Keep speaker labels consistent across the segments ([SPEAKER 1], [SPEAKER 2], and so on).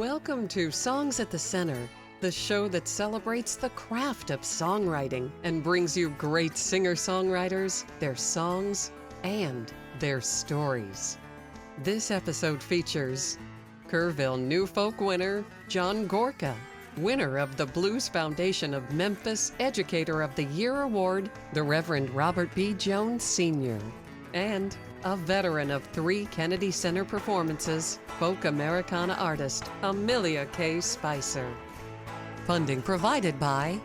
[SPEAKER 1] Welcome to Songs at the Center, the show that celebrates the craft of songwriting and brings you great singer-songwriters, their songs, and their stories. This episode features Kerrville New Folk winner John Gorka, winner of the Blues Foundation of Memphis Educator of the Year Award, the Reverend Robert B. Jones Sr., and a veteran of 3 Kennedy Center performances, folk Americana artist Amilia K. Spicer. Funding provided by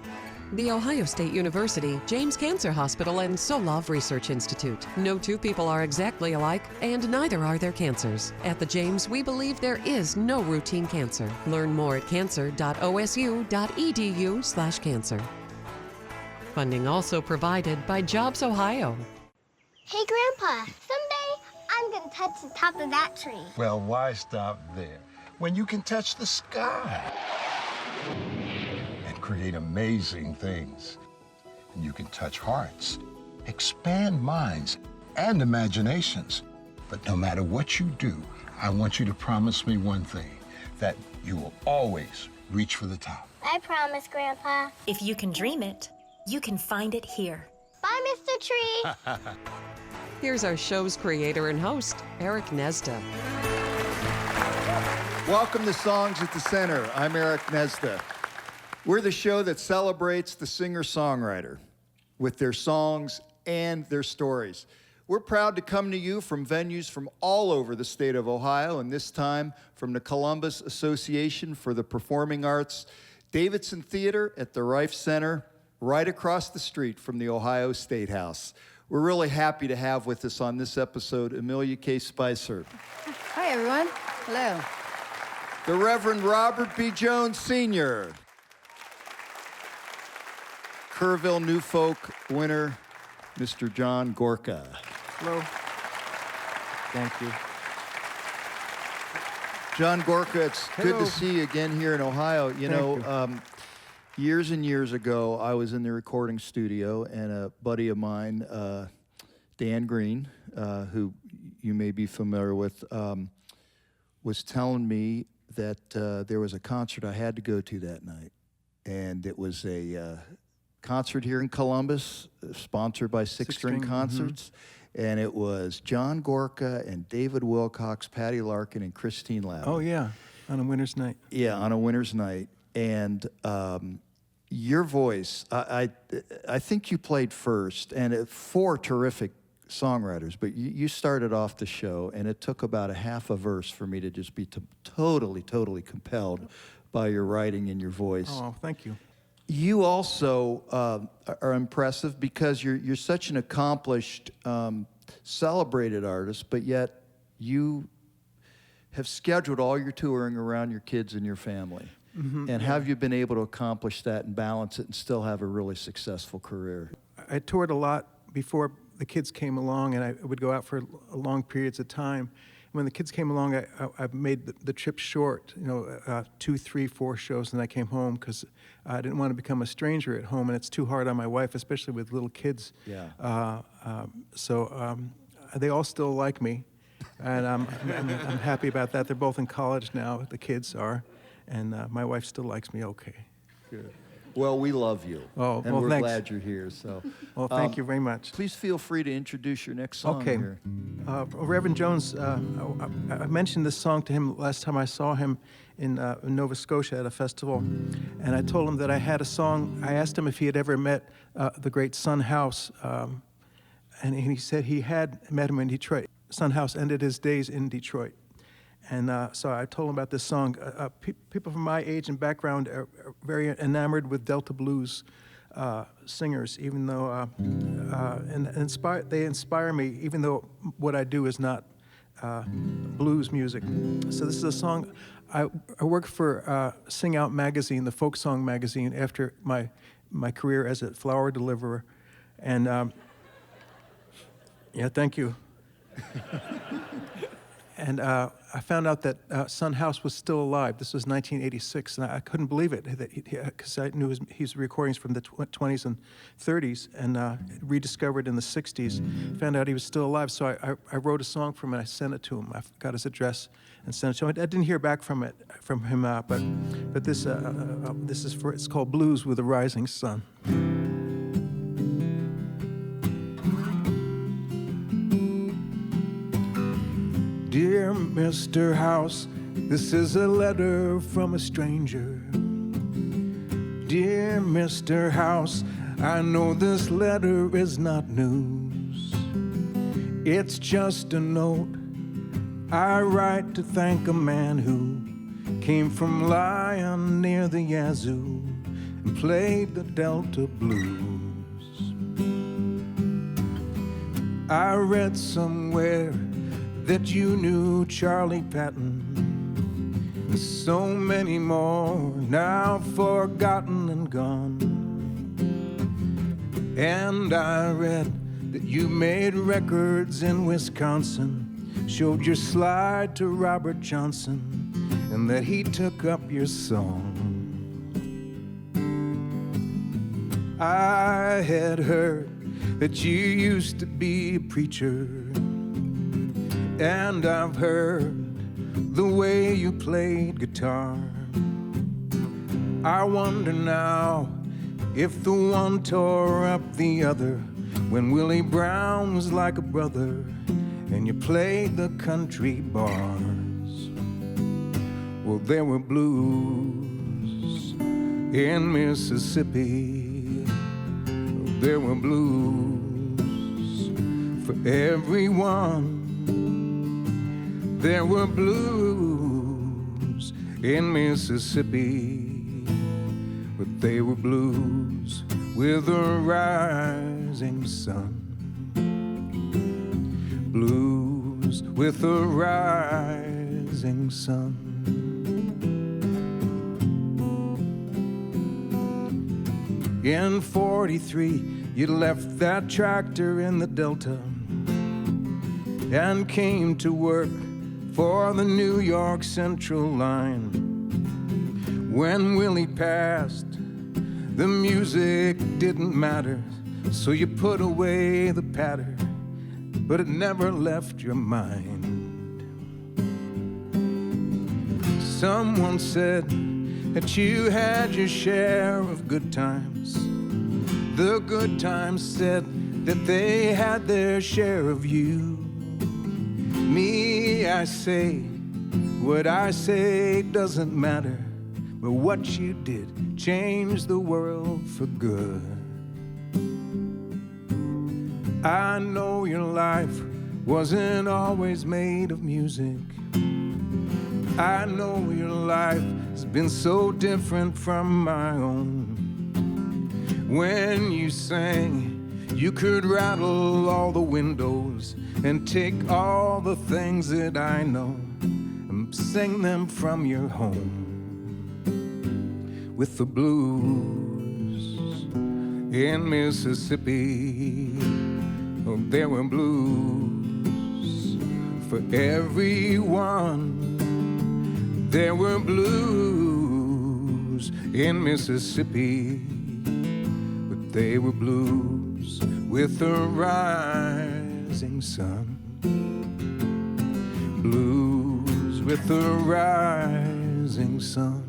[SPEAKER 1] The Ohio State University, James Cancer Hospital, and Solov Research Institute. No two people are exactly alike, and neither are their cancers. At the James, we believe there is no routine cancer. Learn more at cancer.osu.edu/cancer. Funding also provided by Jobs Ohio.
[SPEAKER 2] Hey, Grandpa, someday I'm gonna touch the top of that tree.
[SPEAKER 3] Well, why stop there when you can touch the sky and create amazing things? And you can touch hearts, expand minds and imaginations. But no matter what you do, I want you to promise me one thing, that you will always reach for the top.
[SPEAKER 2] I promise, Grandpa.
[SPEAKER 4] If you can dream it, you can find it here.
[SPEAKER 2] Bye, Mr. Tree.
[SPEAKER 1] Here's our show's creator and host, Eric Gnezda.
[SPEAKER 5] Welcome to Songs at the Center. I'm Eric Gnezda. We're the show that celebrates the singer-songwriter with their songs and their stories. We're proud to come to you from venues from all over the state of Ohio, and this time from the Columbus Association for the Performing Arts, Davidson Theater at the Reif Center, right across the street from the Ohio State House. We're really happy to have with us on this episode Amilia K. Spicer.
[SPEAKER 6] Hi, everyone. Hello.
[SPEAKER 5] The Reverend Robert B. Jones Sr. Kerrville New Folk winner, Mr. John Gorka.
[SPEAKER 7] Hello. Thank you.
[SPEAKER 5] John Gorka, it's good
[SPEAKER 7] Hello.
[SPEAKER 5] to see you again here in Ohio. You know, years and years ago, I was in the recording studio, and a buddy of mine, Dan Green, who you may be familiar with, was telling me that there was a concert I had to go to that night. And it was a concert here in Columbus, sponsored by Six String Concerts. And it was John Gorka and David Wilcox, Patty Larkin, and Christine Lavin.
[SPEAKER 7] Oh, yeah, on a winter's night.
[SPEAKER 5] Yeah, on a winter's night. And your voice, I think you played first, and 4 terrific songwriters, but you started off the show, and it took about a half a verse for me to just be totally compelled by your writing and your voice.
[SPEAKER 7] Oh, thank you.
[SPEAKER 5] You also are impressive because you're such an accomplished, celebrated artist, but yet you have scheduled all your touring around your kids and your family. And have you been able to accomplish that and balance it and still have a really successful career?
[SPEAKER 7] I toured a lot before the kids came along, and I would go out for long periods of time. When the kids came along, I made the trip short, 2, 3, 4 shows, and I came home because I didn't want to become a stranger at home, and it's too hard on my wife, especially with little kids.
[SPEAKER 5] Yeah.
[SPEAKER 7] So they all still like me, and I'm happy about that. They're both in college now, the kids are, and my wife still likes me okay.
[SPEAKER 5] Good. Well, we love you,
[SPEAKER 7] Oh,
[SPEAKER 5] and
[SPEAKER 7] well,
[SPEAKER 5] we're
[SPEAKER 7] thanks.
[SPEAKER 5] glad you're here. So,
[SPEAKER 7] Well, thank you very much.
[SPEAKER 5] Please feel free to introduce your next song
[SPEAKER 7] Okay.
[SPEAKER 5] here.
[SPEAKER 7] Reverend Jones, I mentioned this song to him last time I saw him in Nova Scotia at a festival, and I told him that I had a song. I asked him if he had ever met the great Son House, and he said he had met him in Detroit. Son House ended his days in Detroit. And so I told him about this song. People from my age and background are very enamored with Delta blues singers, even though they inspire me, even though what I do is not blues music. So this is a song. I worked for Sing Out magazine, the folk song magazine, after my career as a flower deliverer, and yeah, thank you. And I found out that Son House was still alive. This was 1986, and I couldn't believe it, because I knew his recordings from the 20s and 30s, and rediscovered in the 60s. Found out he was still alive, so I wrote a song for him, and I sent it to him. I got his address and sent it to him. I didn't hear back from him, but this is for, it's called Blues with a Rising Sun. Dear Mr. House, this is a letter from a stranger. Dear Mr. House, I know this letter is not news. It's just a note I write to thank a man who came from Lyon near the Yazoo and played the Delta blues. I read somewhere that you knew Charlie Patton, and so many more now forgotten and gone. And I read that you made records in Wisconsin, showed your slide to Robert Johnson, and that he took up your song. I had heard that you used to be a preacher, and I've heard the way you played guitar. I wonder now if the one tore up the other when Willie Brown was like a brother and you played the country bars. Well, there were blues in Mississippi. There were blues for everyone. There were blues in Mississippi, but they were blues with a rising sun. Blues with a rising sun. In 43, you left that tractor in the Delta and came to work for the New York Central line. When Willie passed, the music didn't matter, so you put away the patter, but it never left your mind. Someone said that you had your share of good times. The good times said that they had their share of you. Me, I say, what I say doesn't matter, but what you did changed the world for good. I know your life wasn't always made of music. I know your life has been so different from my own. When you sang, you could rattle all the windows and take all the things that I know and sing them from your home. With the blues in Mississippi, oh, there were blues for everyone. There were blues in Mississippi, but they were blues with a rising sun. Blues with a rising sun.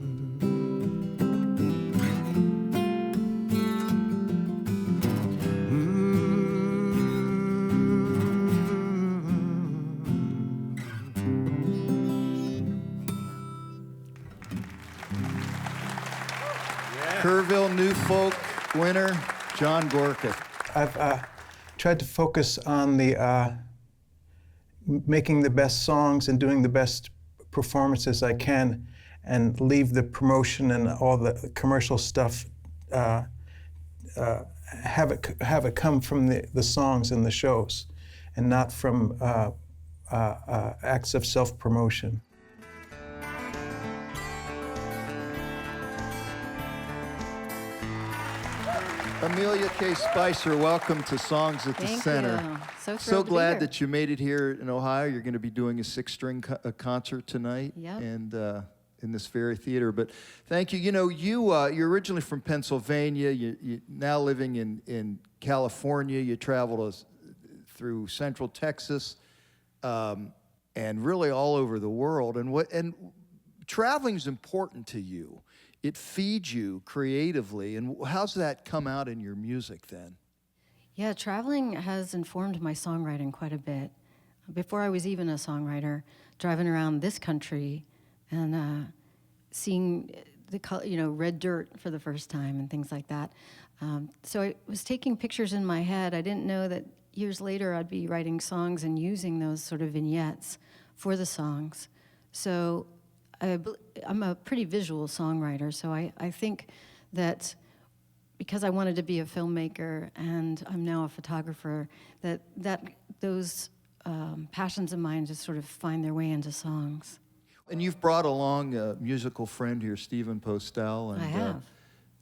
[SPEAKER 5] Kerrville New Folk winner, John Gorka.
[SPEAKER 7] I've tried to focus on the making the best songs and doing the best performances I can, and leave the promotion and all the commercial stuff, have it come from the songs and the shows, and not from acts of self-promotion.
[SPEAKER 5] Amelia K. Spicer, welcome to Songs at the
[SPEAKER 6] Thank
[SPEAKER 5] Center.
[SPEAKER 6] you. So
[SPEAKER 5] So
[SPEAKER 6] thrilled to be
[SPEAKER 5] glad
[SPEAKER 6] here.
[SPEAKER 5] that you made it here in Ohio. You're going to be doing a six-string concert tonight,
[SPEAKER 6] Yep.
[SPEAKER 5] and in this very theater. But thank you. You know, you're originally from Pennsylvania. You're now living in California. You traveled through Central Texas, and really all over the world. And traveling is important to you. It feeds you creatively. And how's that come out in your music then?
[SPEAKER 6] Yeah, traveling has informed my songwriting quite a bit. Before I was even a songwriter, driving around this country and seeing red dirt for the first time and things like that. So I was taking pictures in my head. I didn't know that years later I'd be writing songs and using those sort of vignettes for the songs. So I'm a pretty visual songwriter, so I think that because I wanted to be a filmmaker and I'm now a photographer, that those passions of mine just sort of find their way into songs.
[SPEAKER 5] And you've brought along a musical friend here, Stephen Postel. And,
[SPEAKER 6] I have.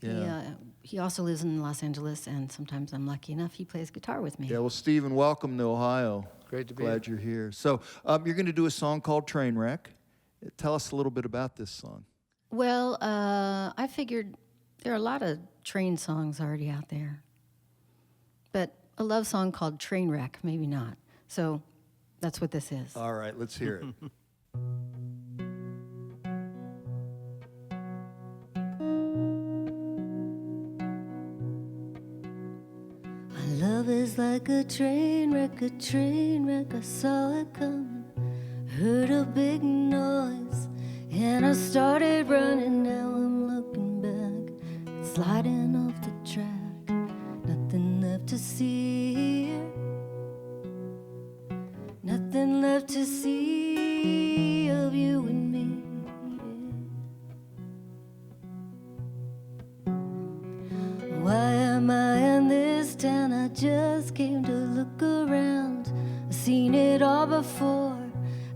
[SPEAKER 5] Yeah.
[SPEAKER 6] He also lives in Los Angeles, and sometimes I'm lucky enough he plays guitar with me.
[SPEAKER 5] Yeah, well, Stephen, welcome to Ohio.
[SPEAKER 7] Great to be
[SPEAKER 5] Glad you're here. So you're going to do a song called Trainwreck. Tell us a little bit about this song.
[SPEAKER 6] Well, I figured there are a lot of train songs already out there, but a love song called Trainwreck, maybe not. So that's what this is.
[SPEAKER 5] All right, let's hear it.
[SPEAKER 6] Love is like a train wreck, I saw it coming, heard a big noise, and I started running. Now I'm looking back, sliding off the track, nothing left to see here, nothing left to see of you and me. Why am I in this town? I just came to look around. I've seen it all before,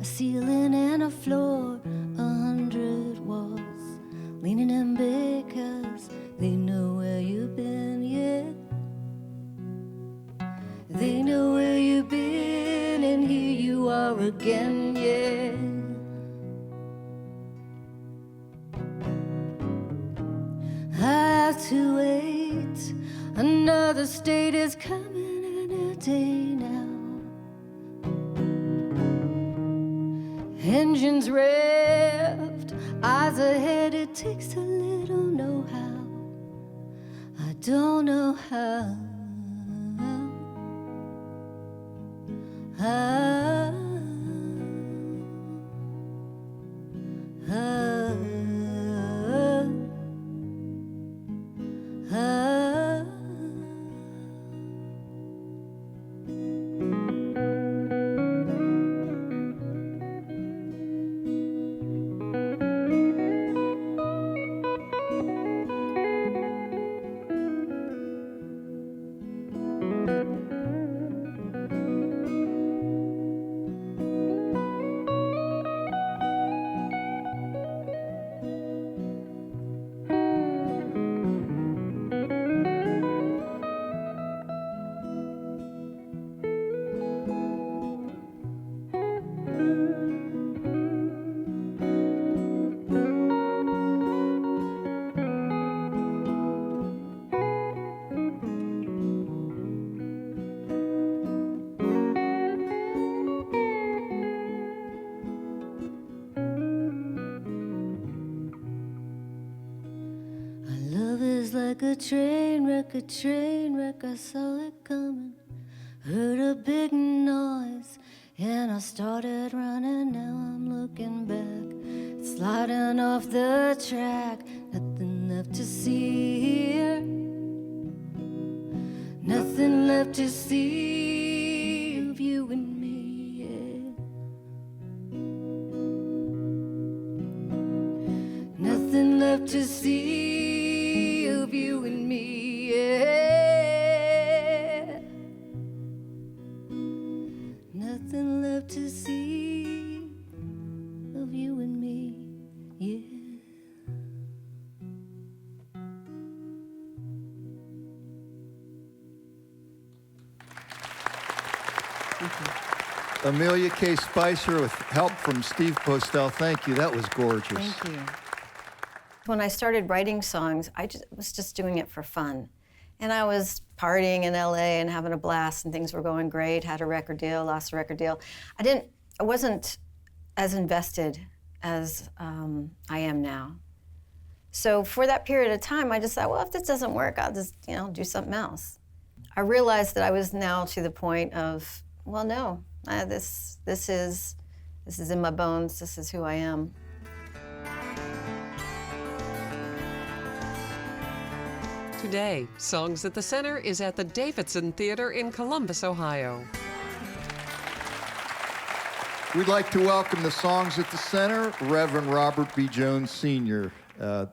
[SPEAKER 6] a ceiling and a floor, 100 walls leaning in because they know where you've been, yeah. They know where you've been, and here you are again, yeah. I have to wait, another state is coming in a day now. Engines revved, eyes ahead, it takes a little know-how. I don't know how. Like a train wreck, I saw it coming, heard a big noise, and I started running. Now I'm looking back, sliding off the track, nothing left to see here, nothing left to see of you and me, yeah. Nothing left to see of you and me, yeah. Nothing left to see of you and me, yeah.
[SPEAKER 5] Amilia K. Spicer with help from Steve Postel. Thank you. That was gorgeous.
[SPEAKER 6] Thank you. When I started writing songs, I was just doing it for fun. And I was partying in LA and having a blast, and things were going great. Had a record deal, lost a record deal. I wasn't as invested as I am now. So for that period of time, I just thought, well, if this doesn't work, I'll just, do something else. I realized that I was now to the point of, well, no, this is in my bones. This is who I am.
[SPEAKER 1] Today, Songs at the Center is at the Davidson Theater in Columbus, Ohio.
[SPEAKER 5] We'd like to welcome the Songs at the Center, Reverend Robert B. Jones, Sr.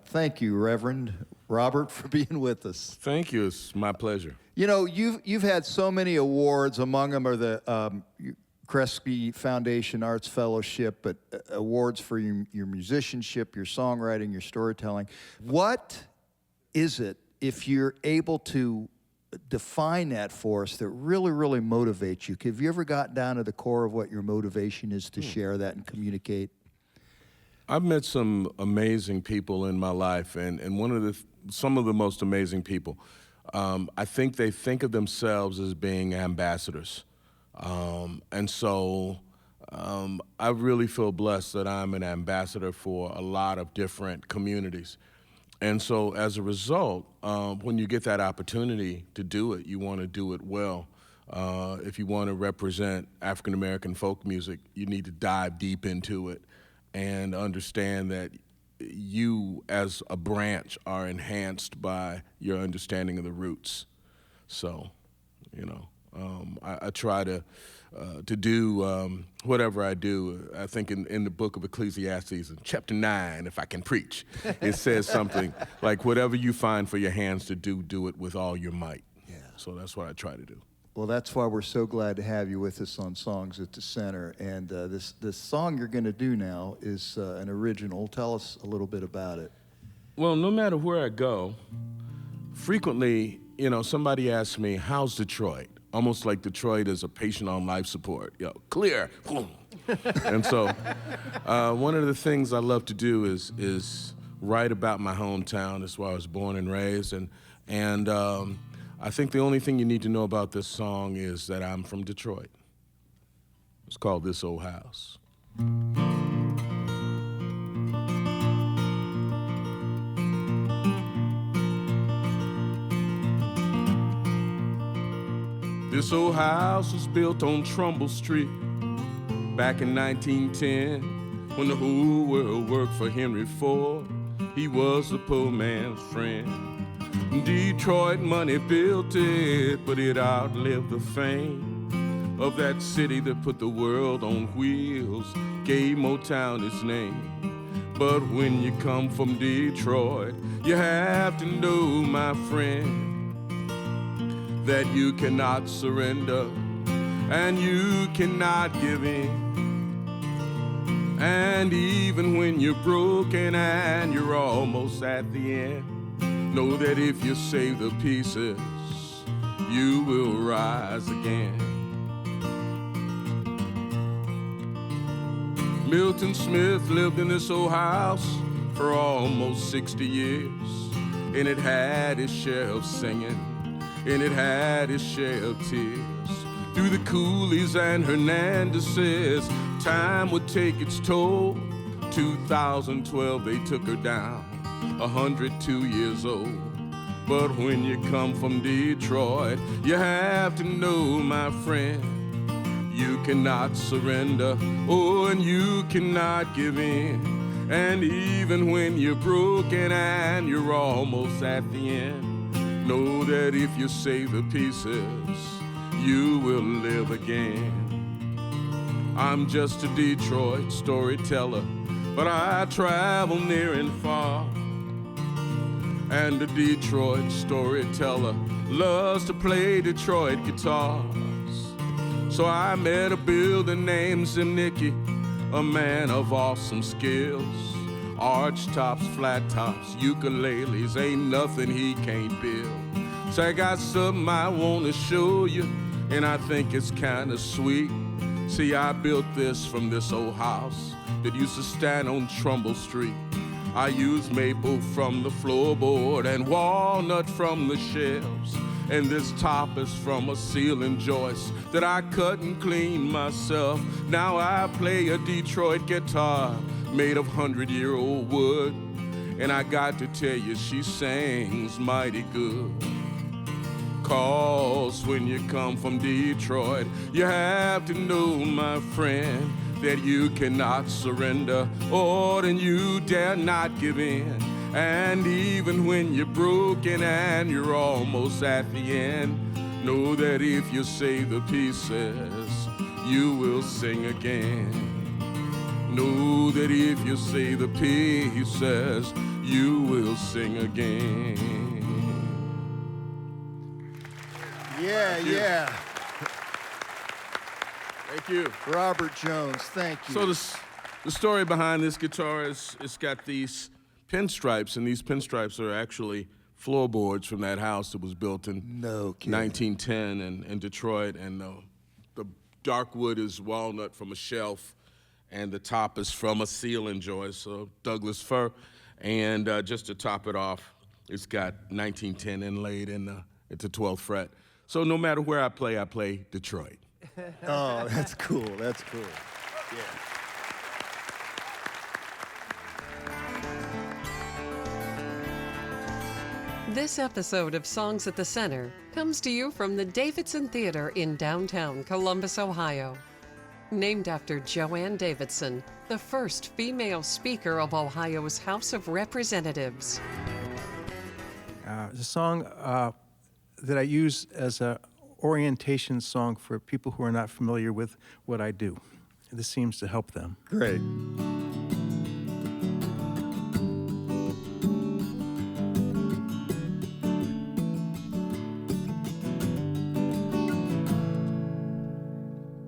[SPEAKER 5] Thank you, Reverend Robert, for being with us.
[SPEAKER 8] Thank you. It's my pleasure.
[SPEAKER 5] You've had so many awards. Among them are the Kresge Foundation Arts Fellowship, but awards for your musicianship, your songwriting, your storytelling. What is it, if you're able to define that for us, that really, really motivates you? Have you ever gotten down to the core of what your motivation is to share that and communicate?
[SPEAKER 8] I've met some amazing people in my life, and some of the most amazing people. I think they think of themselves as being ambassadors. And so I really feel blessed that I'm an ambassador for a lot of different communities. And so as a result, when you get that opportunity to do it, you want to do it well. If you want to represent African American folk music, you need to dive deep into it and understand that you as a branch are enhanced by your understanding of the roots. So, I try to do whatever I do. I think in the book of Ecclesiastes, in chapter 9, if I can preach, it says something like, whatever you find for your hands to do, do it with all your might. Yeah. So that's what I try to do.
[SPEAKER 5] Well, that's why we're so glad to have you with us on Songs at the Center. And this song you're going to do now is an original. Tell us a little bit about it.
[SPEAKER 8] Well, no matter where I go, frequently, somebody asks me, how's Detroit? Almost like Detroit is a patient on life support. Clear. And so one of the things I love to do is write about my hometown. That's where I was born and raised. And I think the only thing you need to know about this song is that I'm from Detroit. It's called This Old House. This old house was built on Trumbull Street back in 1910, when the whole world worked for Henry Ford. He was the poor man's friend. Detroit money built it, but it outlived the fame of that city that put the world on wheels, gave Motown its name. But when you come from Detroit, you have to know, my friend, that you cannot surrender and you cannot give in. And even when you're broken and you're almost at the end, know that if you save the pieces, you will rise again. Milton Smith lived in this old house for almost 60 years, and it had its share of singing, and it had its share of tears. Through the Coolies and Hernandezes, time would take its toll. 2012, they took her down, 102 years old. But when you come from Detroit, you have to know, my friend, you cannot surrender, oh, and you cannot give in. And even when you're broken and you're almost at the end, know that if you save the pieces, you will live again. I'm just a Detroit storyteller, but I travel near and far. And a Detroit storyteller loves to play Detroit guitars. So I met a builder named Zimnicki, a man of awesome skills. Arch tops, flat tops, ukuleles, ain't nothing he can't build. So I got something I want to show you. and I think it's kind of sweet. See, I built this from this old house that used to stand on Trumbull Street. I used maple from the floorboard and walnut from the shelves. And this top is from a ceiling joist that I cut and cleaned myself. Now I play a Detroit guitar made of 100-year-old wood. And I got to tell you, she sings mighty good. 'Cause when you come from Detroit, you have to know, my friend, that you cannot surrender, or then you dare not give in. And even when you're broken and you're almost at the end, know that if you say the pieces, you will sing again. Know that if you say the pieces, you will sing again.
[SPEAKER 5] Yeah, yeah.
[SPEAKER 8] Thank you.
[SPEAKER 5] Robert Jones, thank you.
[SPEAKER 8] So the story behind this guitar is it's got these pinstripes, and these pinstripes are actually floorboards from that house that was built in 1910 in Detroit. And the dark wood is walnut from a shelf, and the top is from a ceiling joist, so Douglas fir. And just to top it off, it's got 1910 inlaid at the 12th fret. So no matter where I play Detroit.
[SPEAKER 5] Oh, that's cool. That's cool. Yeah.
[SPEAKER 1] This episode of Songs at the Center comes to you from the Davidson Theater in downtown Columbus, Ohio. Named after Joanne Davidson, the first female speaker of Ohio's House of Representatives.
[SPEAKER 7] The song that I use as an orientation song for people who are not familiar with what I do. This seems to help them.
[SPEAKER 5] Great.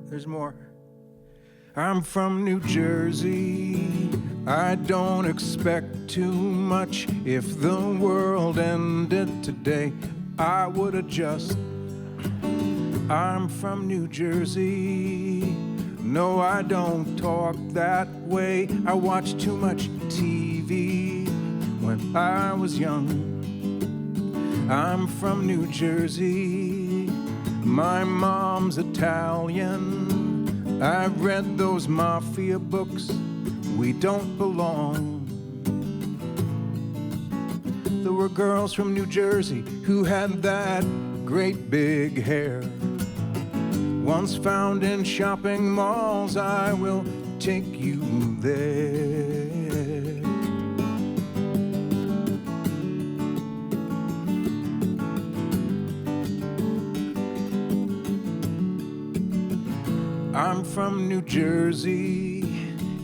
[SPEAKER 7] There's more. I'm from New Jersey. I don't expect too much. If the world ended today, I would adjust. I'm from New Jersey. No, I don't talk that way. I watched too much TV when I was young. I'm from New Jersey. My mom's Italian. I've read those mafia books. We don't belong. There were girls from New Jersey who had that great big hair. Once found in shopping malls, I will take you there. I'm from New Jersey.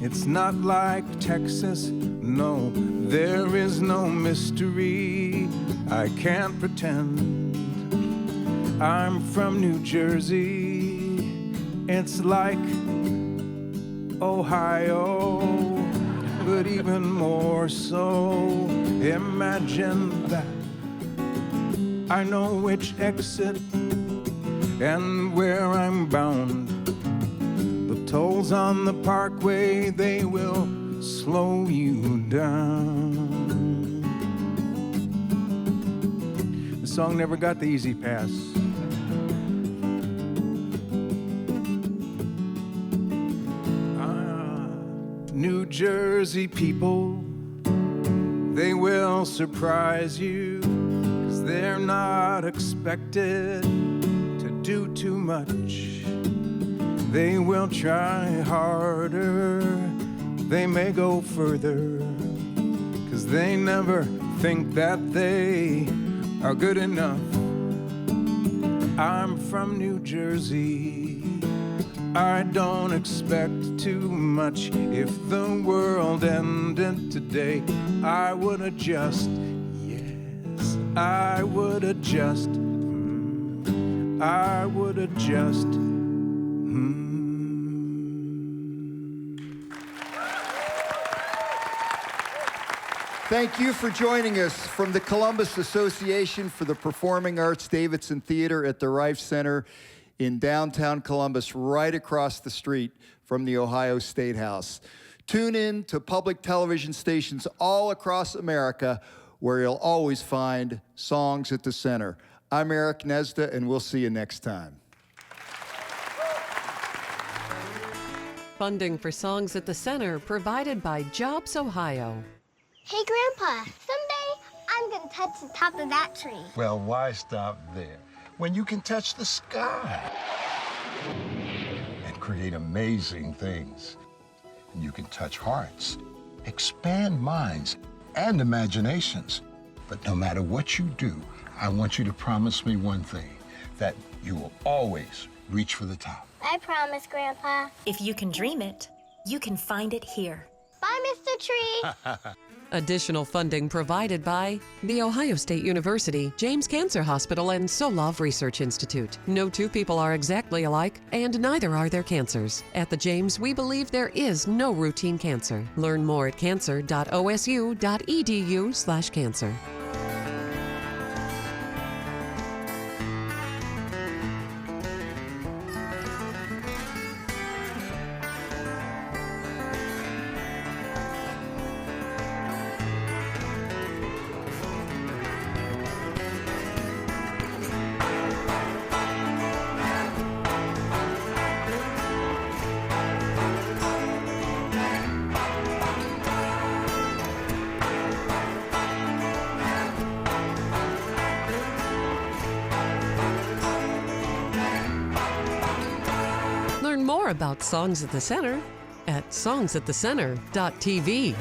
[SPEAKER 7] It's not like Texas. No, there is no mystery. I can't pretend. I'm from New Jersey. It's like Ohio, but even more so. Imagine that. I know which exit and where I'm bound. The tolls on the parkway, they will slow you down. The song never got the easy pass. New Jersey people, they will surprise you, 'cause they're not expected to do too much. They will try harder, they may go further, 'cause they never think that they are good enough. I'm from New Jersey. I don't expect too much. If the world ended today, I would adjust. Yes, I would adjust. I would adjust.
[SPEAKER 5] Thank you for joining us from the Columbus Association for the Performing Arts Davidson Theater at the Reif Center. in downtown Columbus, right across the street from the Ohio State House. Tune in to public television stations all across America where you'll always find Songs at the Center. I'm Eric Gnezda, and we'll see you next time.
[SPEAKER 1] Funding for Songs at the Center provided by Jobs Ohio.
[SPEAKER 2] Hey, Grandpa, someday I'm gonna touch the top of that tree.
[SPEAKER 3] Well, why stop there when you can touch the sky and create amazing things? And you can touch hearts, expand minds and imaginations. But no matter what you do, I want you to promise me one thing, that you will always reach for the top.
[SPEAKER 2] I promise, Grandpa.
[SPEAKER 4] If you can dream it, you can find it here.
[SPEAKER 2] Bye, Mr. Tree.
[SPEAKER 1] Additional funding provided by The Ohio State University, James Cancer Hospital, and Solove Research Institute. No two people are exactly alike, and neither are their cancers. At the James, we believe there is no routine cancer. Learn more at cancer.osu.edu/cancer. Learn more about Songs at the Center at songsatthecenter.tv.